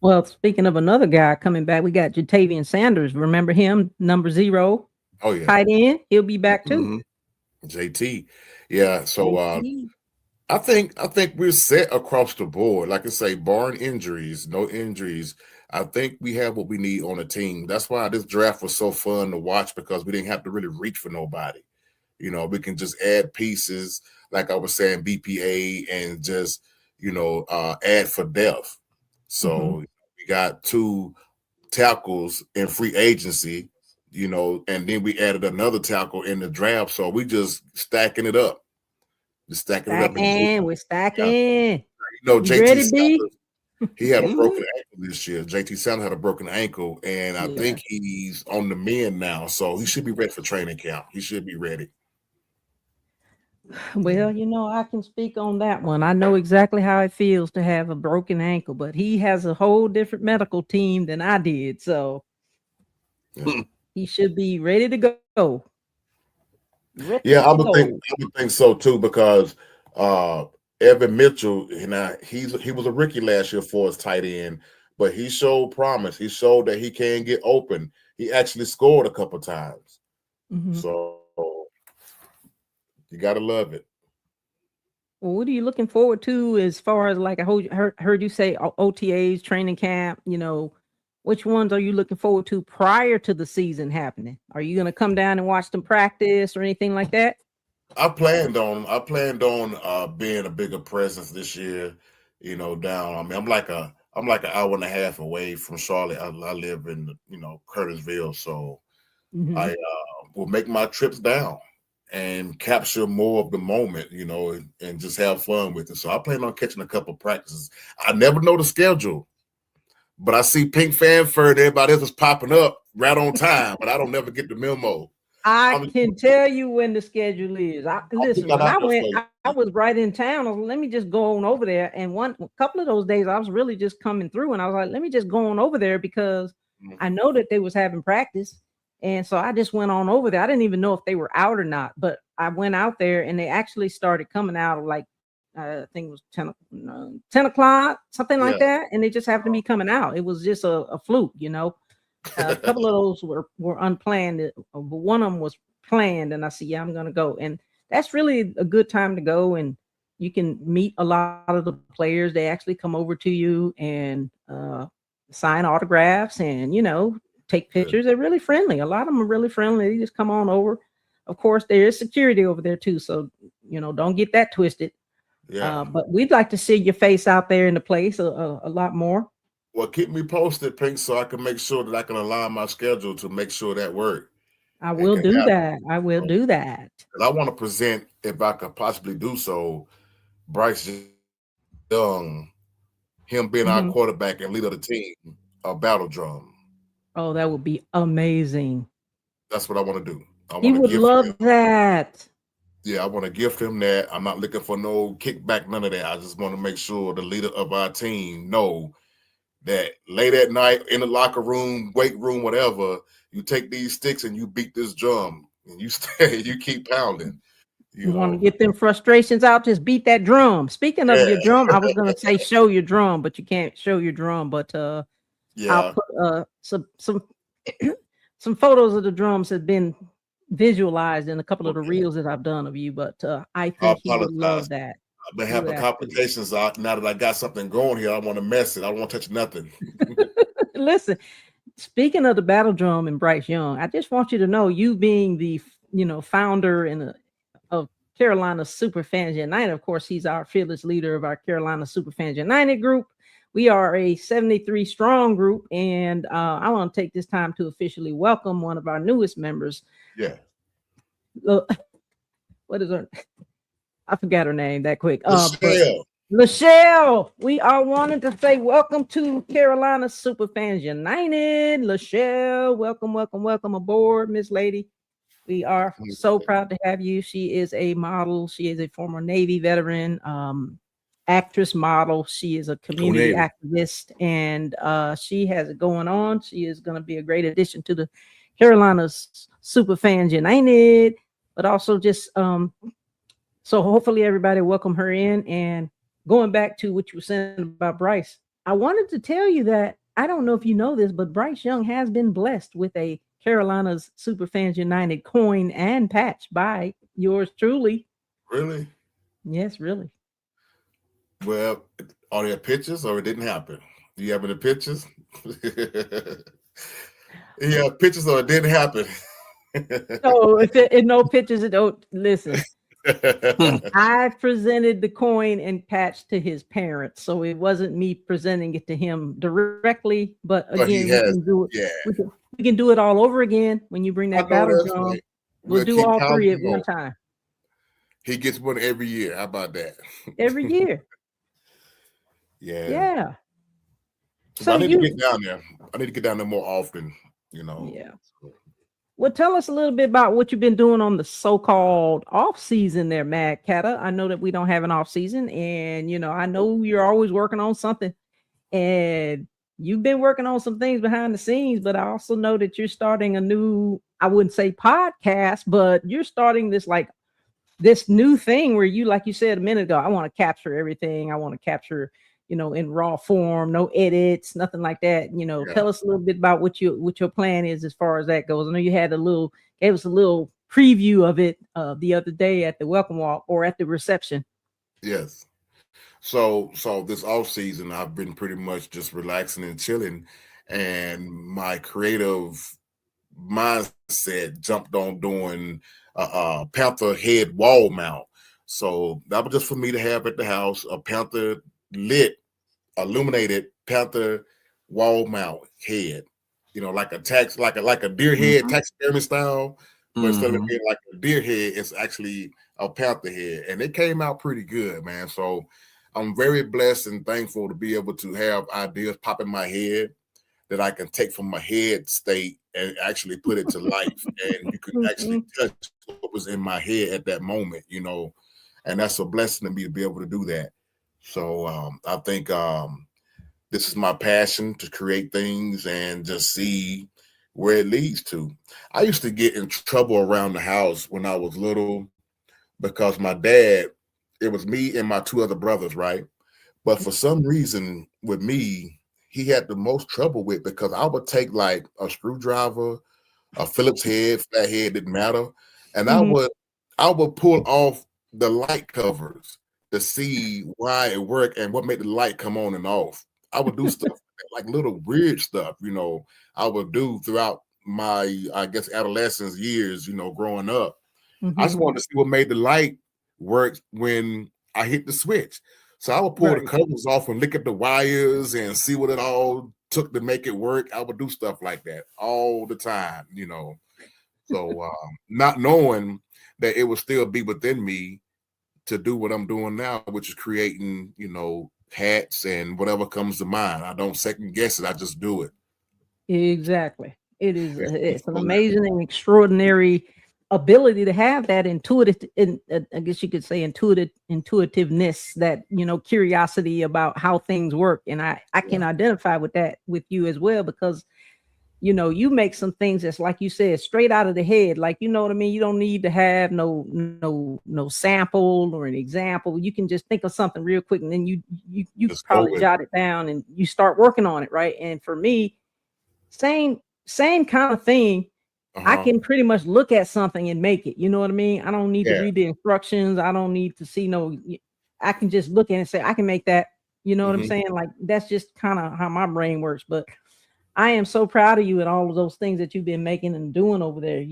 Well, speaking of another guy coming back, we got Jatavian Sanders. Remember him, number 0? Oh yeah. Tight end. He'll be back too. JT. Yeah. So I think we're set across the board. Like I say, barring injuries, no injuries, I think we have what we need on the team. That's why this draft was so fun to watch, because we didn't have to really reach for nobody. We can just add pieces, like I was saying, BPA, and just, add for depth. So we got 2 tackles in free agency, and then we added another tackle in the draft. So we just stacking it up. Just stacking it up. And we're stacking. You JT ready, B? He had a broken ankle this year. JT Sanders had a broken ankle, and I think he's on the mend now. So he should be ready for training camp. He should be ready. Well, I can speak on that one. I know exactly how it feels to have a broken ankle, but he has a whole different medical team than I did. So he should be ready to go. I would think so too, because Evan Mitchell, he was a rookie last year for his tight end, but he showed promise. He showed that he can get open. He actually scored a couple times. So you got to love it. Well, what are you looking forward to as far as, like, I heard you say OTAs, training camp, which ones are you looking forward to prior to the season happening? Are you going to come down and watch them practice or anything like that? I planned on being a bigger presence this year, down. I mean, I'm like an hour and a half away from Charlotte. I live in, Curtisville. So I will make my trips down and capture more of the moment, and just have fun with it. So I plan on catching a couple practices. I never know the schedule, but I see pink fanfare and everybody else is popping up right on time, but I don't never get the memo. I can tell you when the schedule is. Listen, when I went, I was right in town. I was like, let me just go on over there. And a couple of those days, I was really just coming through, and I was like, let me just go on over there because I know that they was having practice. And so I just went on over there. I didn't even know if they were out or not, but I went out there and they actually started coming out like, I think it was 10 o'clock, something like that. And they just happened to be coming out. It was just a fluke, A couple of those were unplanned. One of them was planned, and I said, I'm going to go. And that's really a good time to go, and you can meet a lot of the players. They actually come over to you and sign autographs and, take pictures. They're really friendly. A lot of them are really friendly. They just come on over. Of course, there is security over there too, so don't get that twisted. But we'd like to see your face out there in the place a lot more. Well, keep me posted, Pink, so I can make sure that I can align my schedule to make sure that works. I will do that. I will do that. And I want to present, if I could possibly do so, Bryce Young, him being our quarterback and leader of the team, a battle drum. Oh, that would be amazing. That's what I want to do. He would love that. Yeah, I want to gift him that. I'm not looking for no kickback, none of that. I just want to make sure the leader of our team know that late at night in the locker room, weight room, whatever, you take these sticks and you beat this drum and you stay, you keep pounding. You want to get them frustrations out, just beat that drum. Speaking of your drum, I was going to say show your drum, but you can't show your drum. But I'll put some photos of the drums have been visualized in a couple of the reels that I've done of you. But I think he would love that. I've been having complications now that I got something going here. I want to mess it. I don't want to touch nothing. Listen, speaking of the battle drum and Bryce Young, I just want you to know, you being the founder of Carolina Superfans United. Of course, he's our fearless leader of our Carolina Superfans United group. We are a 73 strong group, and I want to take this time to officially welcome one of our newest members. Yeah. What is her? I forgot her name that quick. Lachelle. We are wanting to say welcome to Carolina Superfans United. Lachelle, welcome aboard, Miss Lady. We are so proud to have you. She is a model. She is a former Navy veteran, actress, model. She is a community activist, and she has it going on. She is going to be a great addition to the Carolina Superfans United, but also just so hopefully everybody welcome her in. And going back to what you were saying about Bryce, I wanted to tell you that I don't know if you know this, but Bryce Young has been blessed with a Carolina's Superfans United coin and patch by yours truly. Really? Yes, really. Well, are there pictures or it didn't happen? Do you have any pictures? Yeah, pictures or it didn't happen. So if no pictures, it don't listen. I presented the coin and patch to his parents, so it wasn't me presenting it to him directly. But But he again, we has, can do it. yeah. We can do it all over again when you bring I that know battle that's drum. right. We'll We'll do keep all three counting at one more. time. He gets one every year. How about that? Every year. Yeah. Yeah. So I need you, to get down there. I need to get down there more often, you know. yeah. Well, tell us a little bit about what you've been doing on the so-called off season there, Mad Cattah. I know that we don't have an off season, and I know you're always working on something, and you've been working on some things behind the scenes. But I also know that you're starting a new, I wouldn't say podcast, but you're starting this new thing where you, like you said a minute ago, I want to capture everything. I want to capture, in raw form, no edits, nothing like that. Yeah. Tell us a little bit about what your plan is as far as that goes. I know you gave us a little preview of it the other day at the welcome walk or at the reception. Yes. So this off season, I've been pretty much just relaxing and chilling, and my creative mindset jumped on doing a Panther head wall mount. So that was just for me to have at the house, a Panther lit, illuminated Panther wall mount head. Like a deer head, taxidermy style. But instead of it being like a deer head, it's actually a Panther head. And it came out pretty good, man. So I'm very blessed and thankful to be able to have ideas pop in my head that I can take from my head state and actually put it to life. And you could actually touch what was in my head at that moment, and that's a blessing to me to be able to do that. So I think this is my passion, to create things and just see where it leads to. I used to get in trouble around the house when I was little because my dad, it was me and my two other brothers, right? But for some reason with me, he had the most trouble with, because I would take like a screwdriver, a Phillips head, flathead, didn't matter. And I would pull off the light covers to see why it worked and what made the light come on and off. I would do stuff like little weird stuff, I would do throughout my, I guess, adolescence years, growing up. I just wanted to see what made the light work when I hit the switch. So I would pull the covers off and look at the wires and see what it all took to make it work. I would do stuff like that all the time, So not knowing that it would still be within me to do what I'm doing now, which is creating, hats and whatever comes to mind. I don't second guess it. I just do it. Exactly. It's an amazing and extraordinary ability to have that I guess you could say intuitiveness, that curiosity about how things work. And I can identify with that with you as well, because you make some things that's, like you said, straight out of the head. Like, you know what I mean? You don't need to have no sample or an example. You can just think of something real quick, and then you probably jot it down and you start working on it, right? And for me, same kind of thing. I can pretty much look at something and make it. You know what I mean? I don't need to read the instructions. I don't need to see I can just look at it and say, I can make that. You know what I'm saying? Like, that's just kind of how my brain works. But I am so proud of you and all of those things that you've been making and doing over there.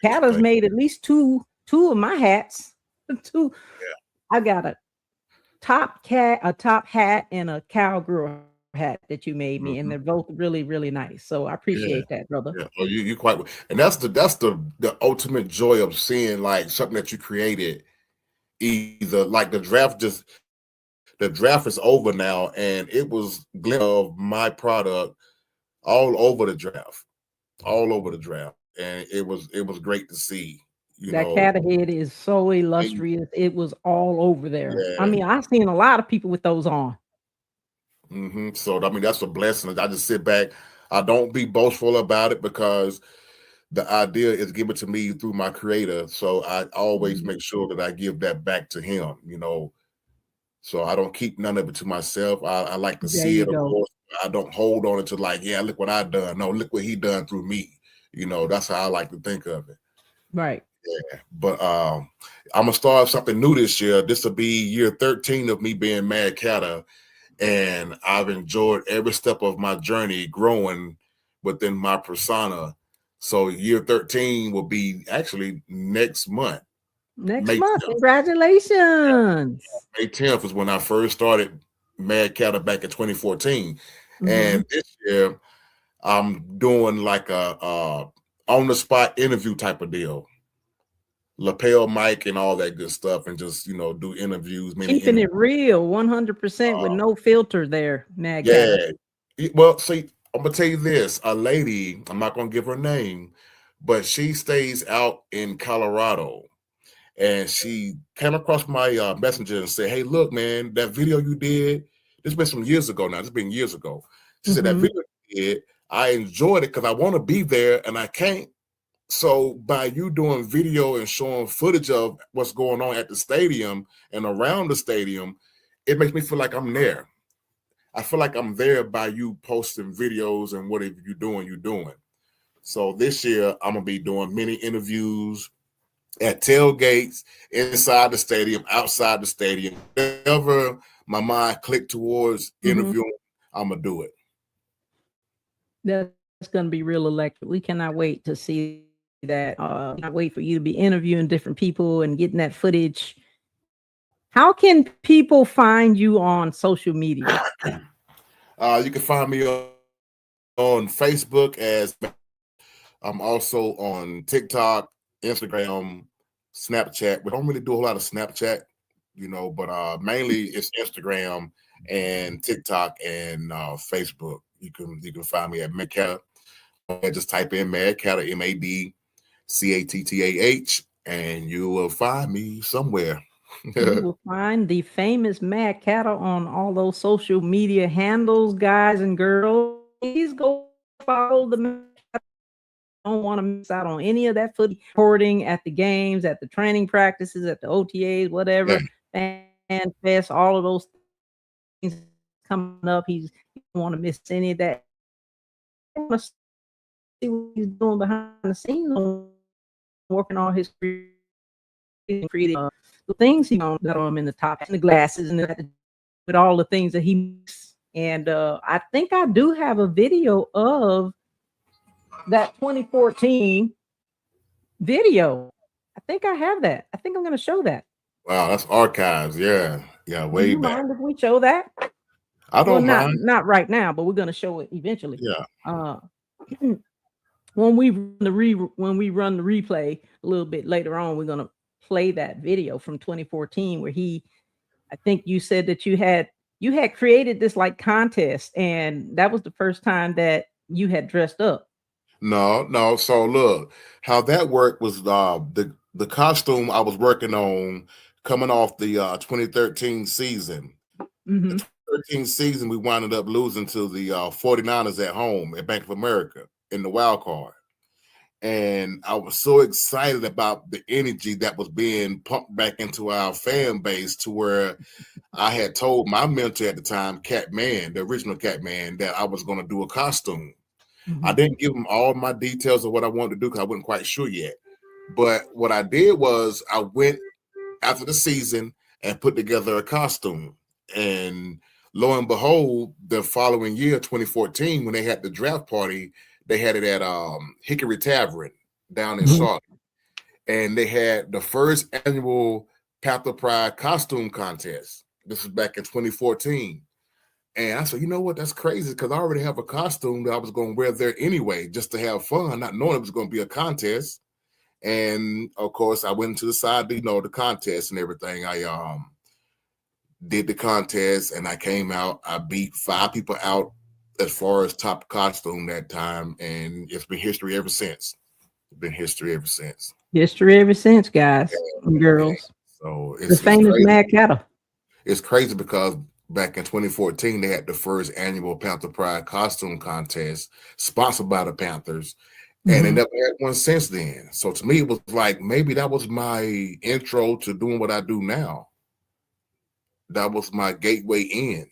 Cattah's made at least two of my hats. Two. Yeah. I got a top hat, and a cowgirl hat that you made me, and they're both really, really nice. So I appreciate that, brother. Yeah. Oh, you quite, and that's the ultimate joy of seeing like something that you created. Either like the draft is over now, and it was glimpse of my product all over the draft, and it was great to see. That Cattah head is so illustrious. It was all over there. Yeah. I mean, I've seen a lot of people with those on. So I mean, that's a blessing. I just sit back. I don't be boastful about it, because the idea is given to me through my creator. So I always make sure that I give that back to him, So I don't keep none of it to myself. I like to see it, of course. I don't hold on it to like, yeah, look what I done. No, look what he done through me. That's how I like to think of it. Right. Yeah. But I'm gonna start something new this year. This will be year 13 of me being Mad Cattah. And I've enjoyed every step of my journey growing within my persona. So year 13 will be actually next month. Next May month. 10th. Congratulations. May 10th is when I first started Mad Cattah back in 2014. And this year I'm doing like a on the spot interview type of deal. Lapel mic and all that good stuff, and just do interviews. Keeping it real, 100% with no filter there, Mad Cattah. Well, see, I'm gonna tell you this: a lady, I'm not gonna give her name, but she stays out in Colorado, and she came across my messenger and said, "Hey, look, man, that video you did. This has been some years ago now. This has been years ago." She said that video you did, I enjoyed it because I want to be there and I can't. So by you doing video and showing footage of what's going on at the stadium and around the stadium, it makes me feel like I'm there. I feel like I'm there by you posting videos and whatever you're doing. So this year I'm gonna be doing many interviews at tailgates, inside the stadium, outside the stadium. Whenever my mind clicked towards interviewing, I'm gonna do it. That's gonna be real electric. We cannot wait to see that. Cannot wait for you to be interviewing different people and getting that footage. How can people find you on social media? You can find me on Facebook as I'm also on TikTok, Instagram, Snapchat. We don't really do a whole lot of Snapchat, but mainly it's Instagram and TikTok and Facebook. You can find me at Mad Cattah. Just type in Mad Cattah, MADCATTAH, and you will find me somewhere. You will find the famous Mad Cattah on all those social media handles, guys and girls. Please go follow the Mad Cattah. Don't want to miss out on any of that footage reporting at the games, at the training practices, at the OTAs, whatever, Fan Fest, all of those things coming up. You don't want to miss any of that. You want to see what he's doing behind the scenes, working on his career, creating the things he got on him in the top and the glasses and with all the things that he makes. And I think I do have a video of that 2014 video. I think I have that. I think I'm going to show that. Wow, that's archives. Yeah, way back. back. Mind if we show that? I don't mind. Not right now, but we're going to show it eventually. Yeah. When we run the replay a little bit later on, we're going to play that video from 2014 where I think you said that you had created this like contest, and that was the first time that you had dressed up. No. So look, how that worked was the costume I was working on coming off the 2013 season. The 2013 season, we wound up losing to the 49ers at home at Bank of America in the wild card. And I was so excited about the energy that was being pumped back into our fan base, to where I had told my mentor at the time, Catman, the original Catman, that I was going to do a costume. I didn't give him all my details of what I wanted to do because I wasn't quite sure yet. But what I did was I went after the season and put together a costume. And lo and behold, the following year, 2014, when they had the draft party, they had it at Hickory Tavern down in Charlotte. And they had the first annual Panther Pride costume contest. This was back in 2014. And I said, you know what? That's crazy, because I already have a costume that I was going to wear there anyway, just to have fun, not knowing it was going to be a contest. And of course, I went to the side, the contest and everything. I did the contest and I came out. I beat 5 people out as far as top costume that time. And it's been history ever since. History ever since, guys and girls. So it's the famous Mad Cattah. It's crazy because back in 2014, they had the first annual Panther Pride costume contest sponsored by the Panthers. And they never had one since then. So to me, it was like, maybe that was my intro to doing what I do now. That was my gateway in,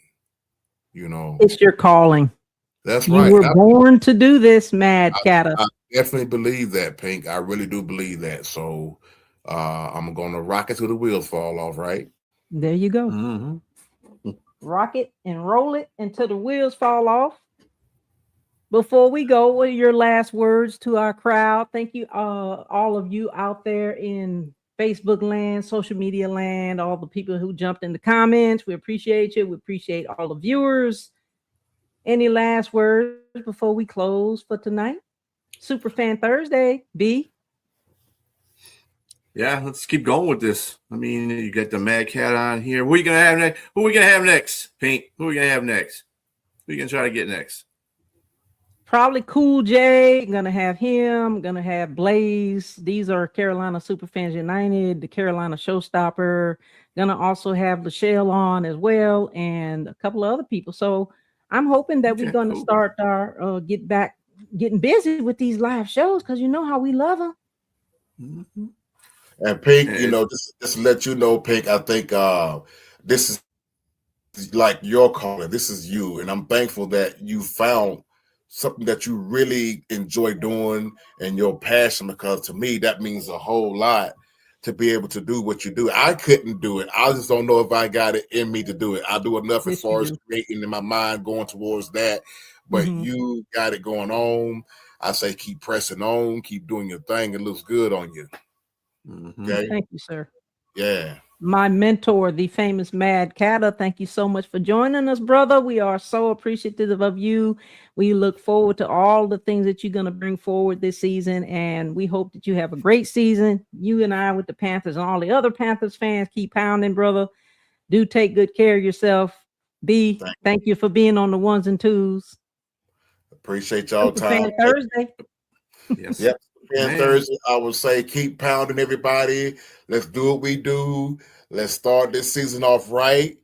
It's your calling. That's right. You were born to do this, Mad Cattah. I definitely believe that, Pink. I really do believe that. So I'm going to rock it till the wheels fall off, right? There you go. Rock it and roll it until the wheels fall off. Before we go, what are your last words to our crowd? Thank you, all of you out there in Facebook land, social media land, all the people who jumped in the comments. We appreciate you. We appreciate all the viewers. Any last words before we close for tonight? Superfan Thursday, B. Yeah, let's keep going with this. I mean, you got the Mad Cattah on here. Who are we gonna have next? Who are we gonna have next? Pink. Who are we gonna have next? Who are you gonna try to get next? Probably Cool J. Gonna have him. Gonna have Blaze. These are Carolina Superfans United, the Carolina Showstopper. Gonna also have Lachelle on as well, and a couple of other people. So I'm hoping that we're gonna start our getting busy with these live shows, because you know how we love them. Mm-hmm. And Pink, just to let you know, Pink, I think this is like your calling. This is you, and I'm thankful that you found something that you really enjoy doing and your passion, because to me that means a whole lot to be able to do what you do. I couldn't do it. I just don't know if I got it in me to do it. I do enough as far as creating in my mind, going towards that, but you got it going on. I say keep pressing on, keep doing your thing. It looks good on you. Okay? Thank you, sir. Yeah. My mentor, the famous Mad Cattah, thank you so much for joining us, brother. We are so appreciative of you. We look forward to all the things that you're going to bring forward this season, and we hope that you have a great season. You and I with the Panthers and all the other Panthers fans, keep pounding, brother. Do take good care of yourself. B, thank you for being on the ones and twos. Appreciate y'all time. Thursday. Yes. Yep. And Thursday, I would say keep pounding, everybody. Let's do what we do. Let's start this season off right.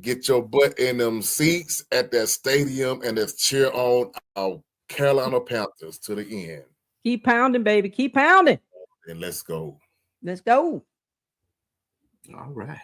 Get your butt in them seats at that stadium, and let's cheer on our Carolina Panthers to the end. Keep pounding, baby. Keep pounding. And let's go. Let's go. All right.